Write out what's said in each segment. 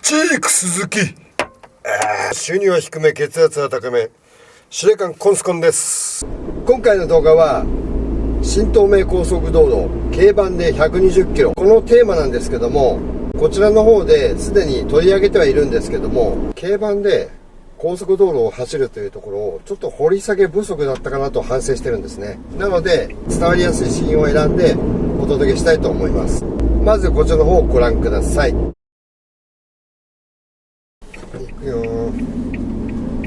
チーク鈴木、収入は低め、血圧は高め、司令官コンスコンです。今回の動画は新東名高速道路軽バンで120キロ、このテーマなんですけども、こちらの方ですでに取り上げてはいるんですけども、軽バンで高速道路を走るというところをちょっと掘り下げ不足だったかなと反省してるんですね。なので伝わりやすいシーンを選んでお届けしたいと思います。まずこちらの方をご覧ください。いくよー。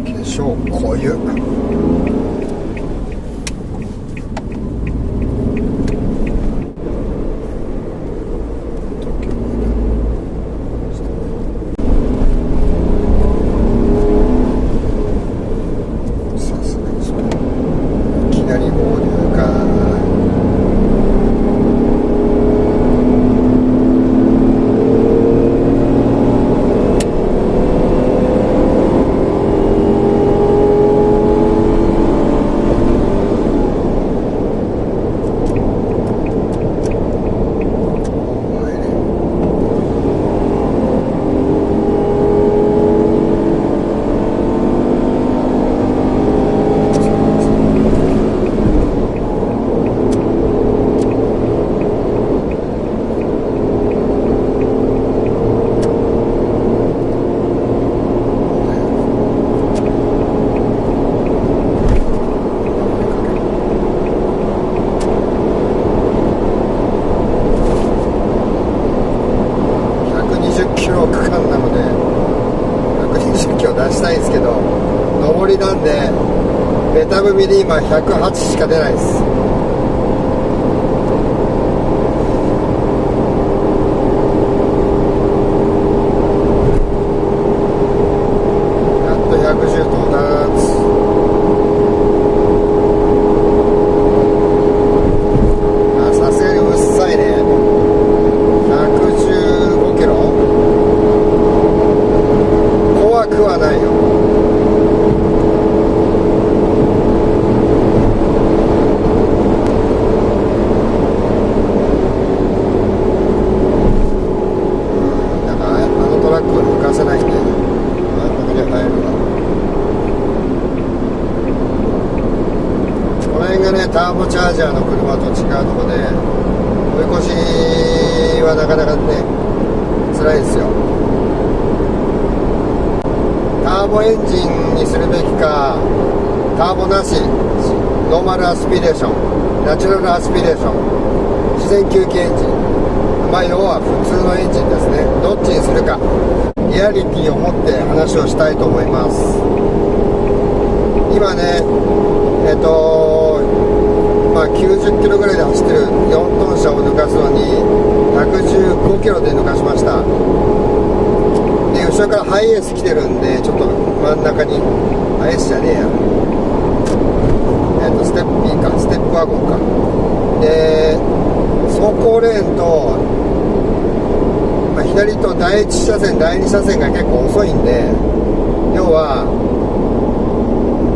化粧濃ゆ。区間なので120キロ出したいんですけど、上りなんでベタ踏みで今108しか出ないです。やっと110到達。さすがにうっさいね。115キロ怖くはないよ。なんかあのトラックを抜かせないんで真ん中に入るわ。この辺がね、ターボチャージャーの車と違うところで追い越しはなかなかね辛いですよ。ターボエンジンにするべきか、ターボなし、ノーマルアスピレーション、ナチュラルアスピレーション、自然吸気エンジン、要は普通のエンジンですね。どっちにするか、リアリティを持って話をしたいと思います。今ね90キロぐらいで走ってる4トン車を抜かすのに115キロで抜かしました。で後ろからハイエース来てるんで、ちょっと真ん中にハイエースじゃねえや、ステッピーか、ステップワゴンかで、走行レーンと、左と第1車線第2車線が結構遅いんで、要は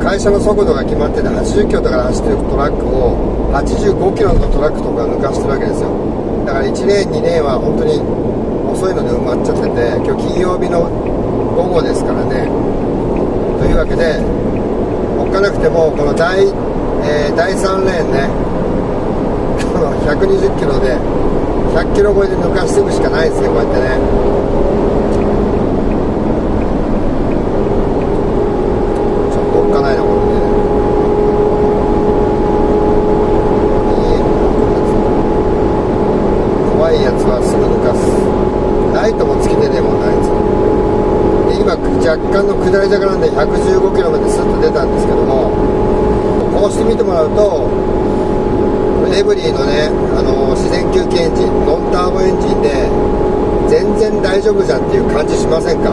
会社の速度が決まってて80キロとかで走ってるトラックを85キロのトラックとか抜かしてるわけですよ。だから1レーン2レーンは本当に遅いので埋まっちゃってて、今日金曜日の午後ですからね。というわけでおっかなくてもこの第3レーンね、この120キロで100キロ超えで抜かしていくしかないですね、こうやってね。ちょっとおっかないなこれね。怖いやつはすぐ抜かす。ライトもつけてねえもんないんですよ。で今若干の下り坂なんで115キロまでスッと出たんですけども、こうして見てもらうとエブリィのね、自然吸気エンジン、ノンターボエンジンで全然大丈夫じゃんっていう感じしませんか。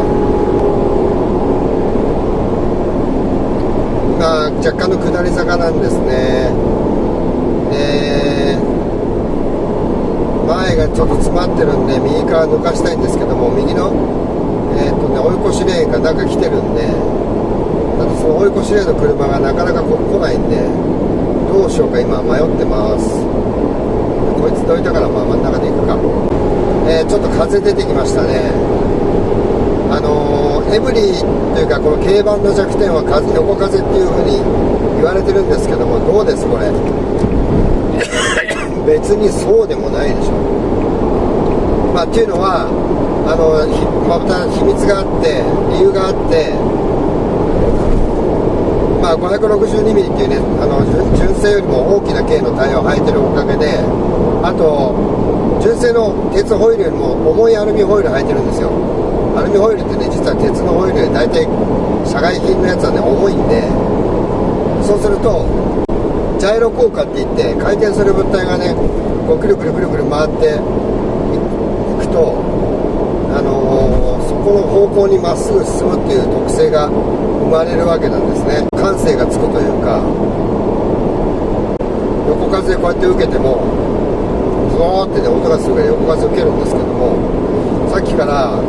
今若干の下り坂なんですね。で前がちょっと詰まってるんで右から抜かしたいんですけども、右の追い越しレーンが中来てるんで、ただその追い越しレーンの車がなかなか来ないんで、どうしようか今迷ってます。こいつどいたから真ん中で行くか。ちょっと風出てきましたね。エブリーというかこの軽バンの弱点は横風っていう風に言われてるんですけども、どうですこれ別にそうでもないでしょ。っていうのはまた秘密があって理由があって、562ミリっていうね純正よりも大きな径のタイヤを履いてるおかげで、あと純正の鉄ホイールよりも重いアルミホイール履いてるんですよ。アルミホイールってね、実は鉄のホイールで大体社外品のやつはね重いんで、そうするとジャイロ効果っていって回転する物体がねこうくるくるくるくる回っていくと、そこの方向にまっすぐ進むっていう特性が生まれるわけなんですね。感性がつくというか、横風でこうやって受けてもブワーってね音がするから横風受けるんですけども、さっきから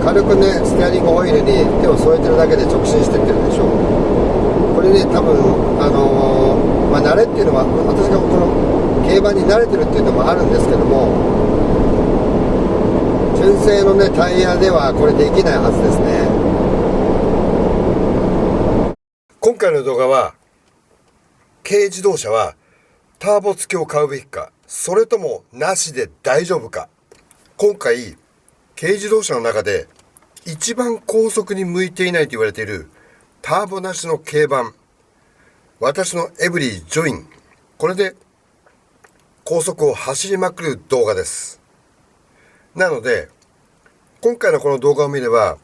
軽くねステアリングホイールに手を添えてるだけで直進してってるでしょ。これね多分慣れっていうのは、私がこの競馬に慣れてるっていうのもあるんですけども、純正のねタイヤではこれできないはずですね。今回の動画は軽自動車はターボ付きを買うべきか、それともなしで大丈夫か。今回軽自動車の中で一番高速に向いていないと言われているターボなしの軽バン、私のエブリィジョイン、これで高速を走りまくる動画です。なので今回のこの動画を見れば、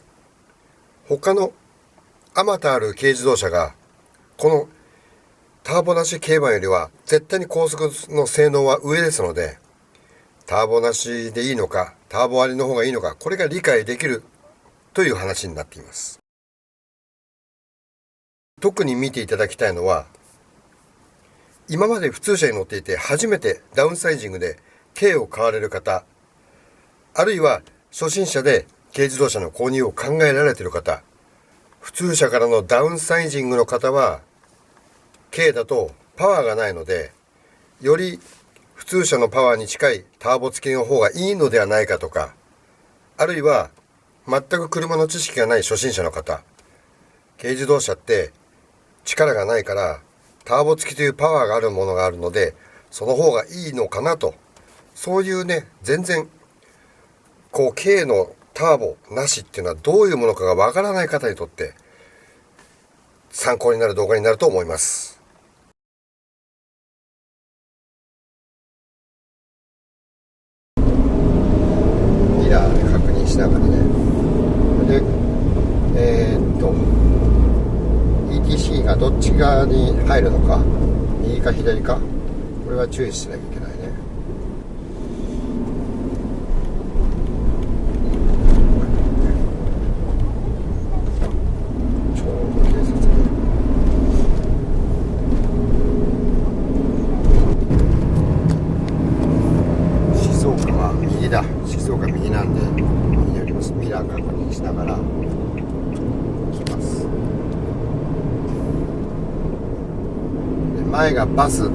他のあまたある軽自動車がこのターボなし軽バンよりは絶対に高速の性能は上ですので、ターボなしでいいのかターボありの方がいいのか、これが理解できるという話になっています。特に見ていただきたいのは、今まで普通車に乗っていて初めてダウンサイジングで軽を買われる方、あるいは初心者で軽自動車の購入を考えられている方、普通車からのダウンサイジングの方は軽だとパワーがないので、より普通車のパワーに近いターボ付きの方がいいのではないかとか、あるいは全く車の知識がない初心者の方、軽自動車って力がないからターボ付きというパワーがあるものがあるのでその方がいいのかなと、そういうね全然軽のターボなしっていうのはどういうものかがわからない方にとって参考になる動画になると思います。ミラーで確認しながらね。でETC がどっち側に入るのか、右か左か、これは注意しなきゃいけないね。ちょうど警察静岡は右だ。静岡右なんで右にあります。ミラー確認しながら来ます。前がバス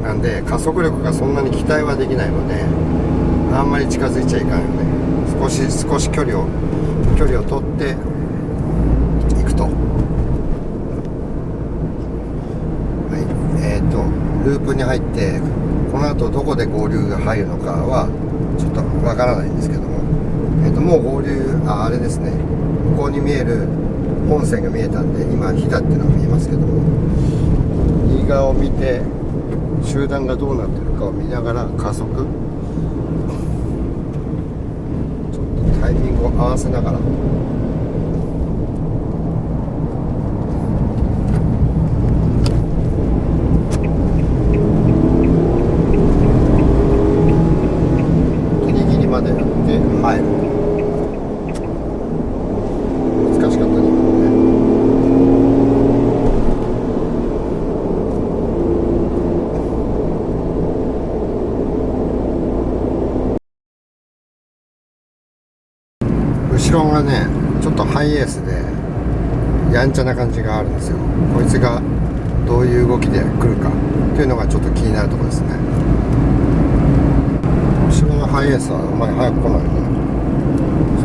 なんで加速力がそんなに期待はできないので、あんまり近づいちゃいかんよね。少し距離を取っていくと、ループに入ってこの後どこで合流が入るのかはちょっとわからないんですけども、もう合流あれですね、向こうに見える本線が見えたんで、今飛騨っていうのが見えますけども、右側を見て集団がどうなってるかを見ながら加速、ちょっとタイミングを合わせながらギリギリまでやって入る。難しかったね。後ろがねちょっとハイエースでやんちゃな感じがあるんですよ。こいつがどういう動きで来るかっていうのがちょっと気になるところですね。後ろのハイエースはあんまり速く来ないね。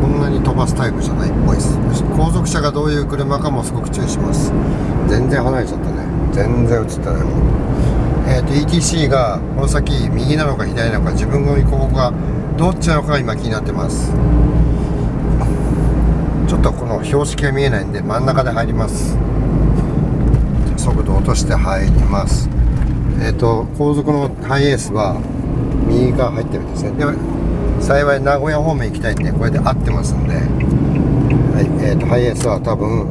そんなに飛ばすタイプじゃないっぽいです。後続車がどういう車かもすごく注意します。全然離れちゃったね。全然映ったね。もうETC がこの先右なのか左なのか、自分の行く方向がどっちなのかが今気になってます。ちょっとこの標識が見えないんで真ん中で入ります。速度落として入ります。後続のハイエースは右側入ってるんですね。で幸い名古屋方面行きたいんでこれで合ってますんで、はい、ハイエースは多分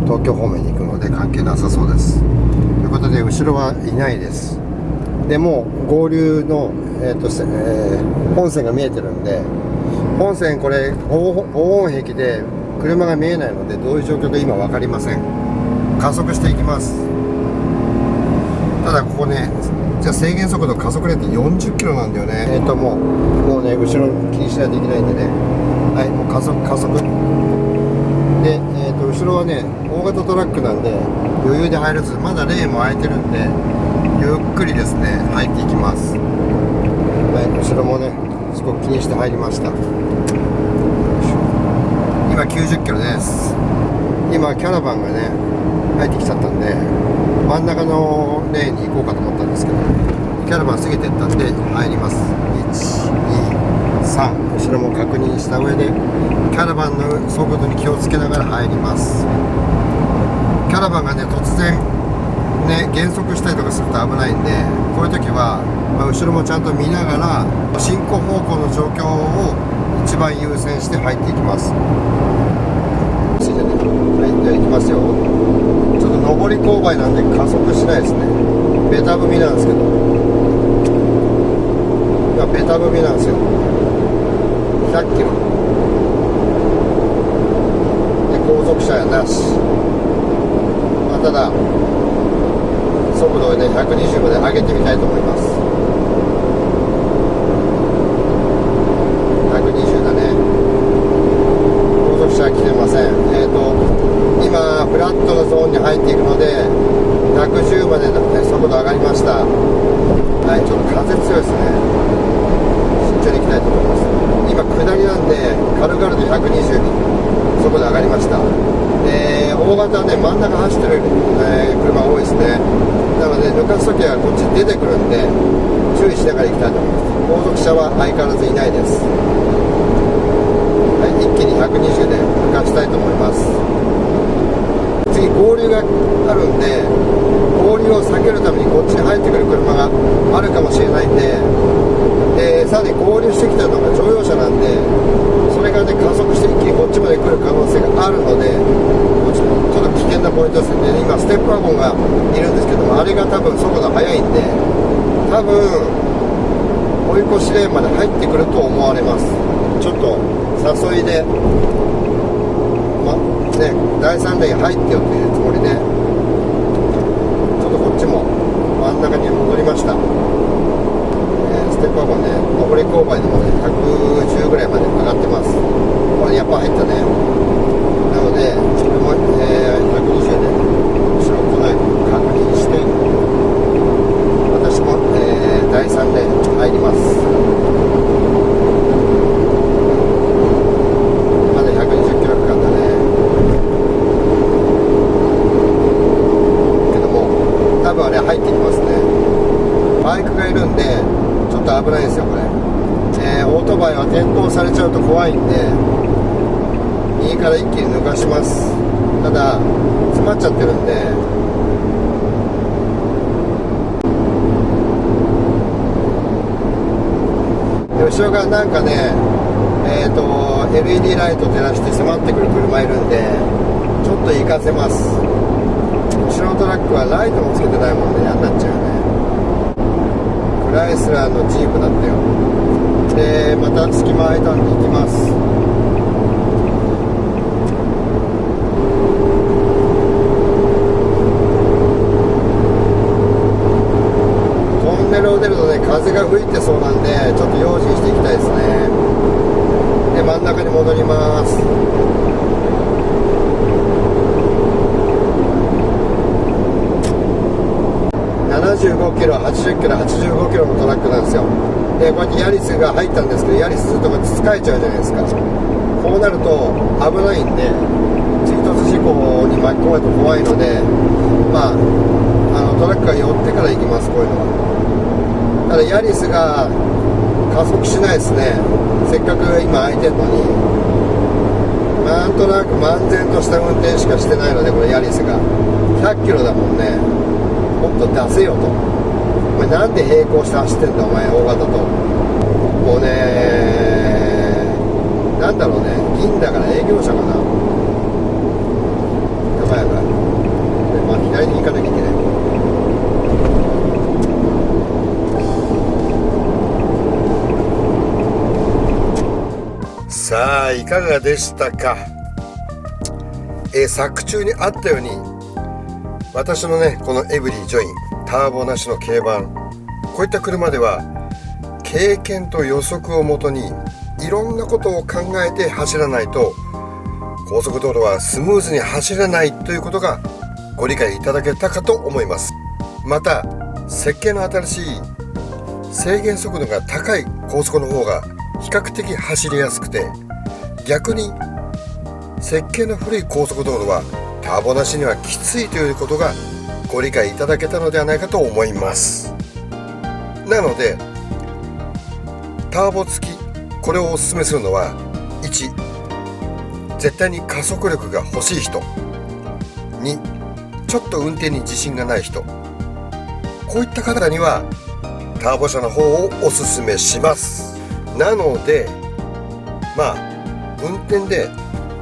東京方面に行くので関係なさそうです。ということで後ろはいないです。でも合流の、本線が見えてるんで、本線これ防音壁で車が見えないのでどういう状況か今分かりません。加速していきます。ただここね、じゃあ制限速度加速レート40キロなんだよね。もうね後ろ気にしないといけないんでね、はい、もう加速で、後ろはね大型トラックなんで余裕で入らず、まだレーンも空いてるんでゆっくりですね入っていきます。はい、後ろもねすごく気にして入りました。今90キロです。今キャラバンがね入ってきちゃったんで真ん中のレーンに行こうかと思ったんですけど、キャラバン過ぎてったんで入ります。123、後ろも確認した上でキャラバンの速度に気をつけながら入ります。キャラバンがね突然ね減速したりとかすると危ないんで、こういう時は、後ろもちゃんと見ながら進行方向の状況を一番優先して入っていきます。はい、じゃあ行きますよ。ちょっと上り勾配なんで加速しないですね。ベタ踏みなんですけど、今ベタ踏みなんですよ。100キロで後続車やなし、ただ速度をね120まで上げてみたいと思います。120だね。後続車は来てません。今フラットのゾーンに入っていくので110まで、速度上がりました。はい、ちょっと風強いですね。慎重に行きたいと思います。今下りなんで軽々と120に速度上がりました。大型はね真ん中走ってる、車多いですね。なので抜かすときはこっち出てくるんで注意しながら行きたいと思います。後続車は相変わらずいないです。はい、一気に120で抜かしたいと思います。次合流があるんで、合流を避けるためにこっちに入ってくる車があるかもしれないんで、さらに合流してきたのが乗用車なんで、それがね加速して一気にこっちまで来る可能性があるので、ちょっと危険なポイントですね。今ステップワゴンがいるんですけども、あれが多分速度速いんで、多分追い越しレーンまで入ってくると思われます。ちょっと誘いでね、第3レーン入ってよというつもりでちょっとこっちも真ん中に戻りました。ステップワゴンね上り勾配でもね110ぐらいまで上がってます。これやっぱ入ったね。なのでこれも、120で後ろ来ないのを確認して私も、第3レーン入ります。まだ120キロ区間だね。多分あれ入ってきますね。バイクがいるんでちょっと危ないですよこれ。オートバイは転倒されちゃうと怖いんで右から一気に抜かします。ただ詰まっちゃってるんで後ろがなんかねLED ライト照らして迫ってくる車いるんでちょっと行かせます。後ろのトラックはライトもつけてないもんで嫌になっちゃうよね。クライスラーのジープだったよ。でまた隙間空いたんで行きます。トンネルを出るとね風が吹いてそうなんでちょっと用心していきたいですね。で真ん中に戻ります。75キロ、80キロ、85キロのトラックなんですよ。でこうやってヤリスが入ったんですけど、ヤリスずっとこうやって使えちゃうじゃないですか。こうなると危ないんで、追突事故に巻き込まれると怖いので、トラックが寄ってから行きます。こういうのは。ただヤリスが加速しないですね。せっかく今空いてるのに、なんとなく漫然とした運転しかしてないので、これヤリスが100キロだもんね。もっと出せよと。お前なんで並行して走ってんだお前、大型と。もうね、なんだろうね、銀だから営業車かな。やばいやばい。左に行かなきゃいけない。さあいかがでしたか。作中にあったように、私のねこのエブリィジョインターボなしの軽バン、こういった車では経験と予測をもとにいろんなことを考えて走らないと高速道路はスムーズに走れないということがご理解いただけたかと思います。また設計の新しい制限速度が高い高速の方が比較的走りやすくて、逆に設計の古い高速道路はターボなしにはきついということがご理解いただけたのではないかと思います。なのでターボ付き、これをおすすめするのは、1、絶対に加速力が欲しい人。2、ちょっと運転に自信がない人。こういった方にはターボ車の方をおすすめします。なので運転で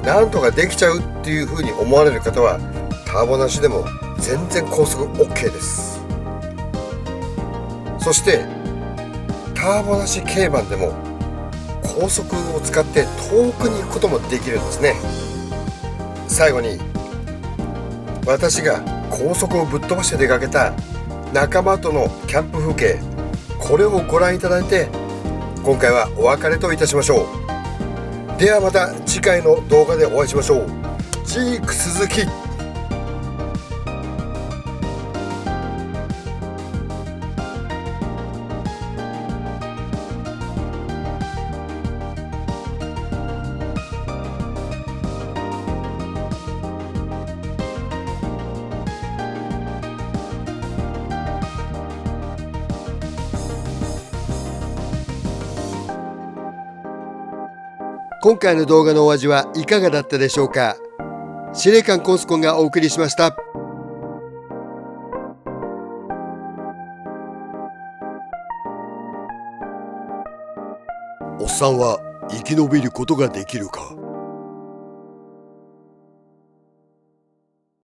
なんとかできちゃうっていう風に思われる方はターボなしでも全然高速 OK です。そしてターボなし軽バンでも高速を使って遠くに行くこともできるんですね。最後に私が高速をぶっ飛ばして出かけた仲間とのキャンプ風景、これをご覧いただいて今回はお別れといたしましょう。ではまた次回の動画でお会いしましょう。ジーク鈴木。今回の動画のお味はいかがだったでしょうか。司令官コンスコンがお送りしました。おっさんは生き延びることができるか。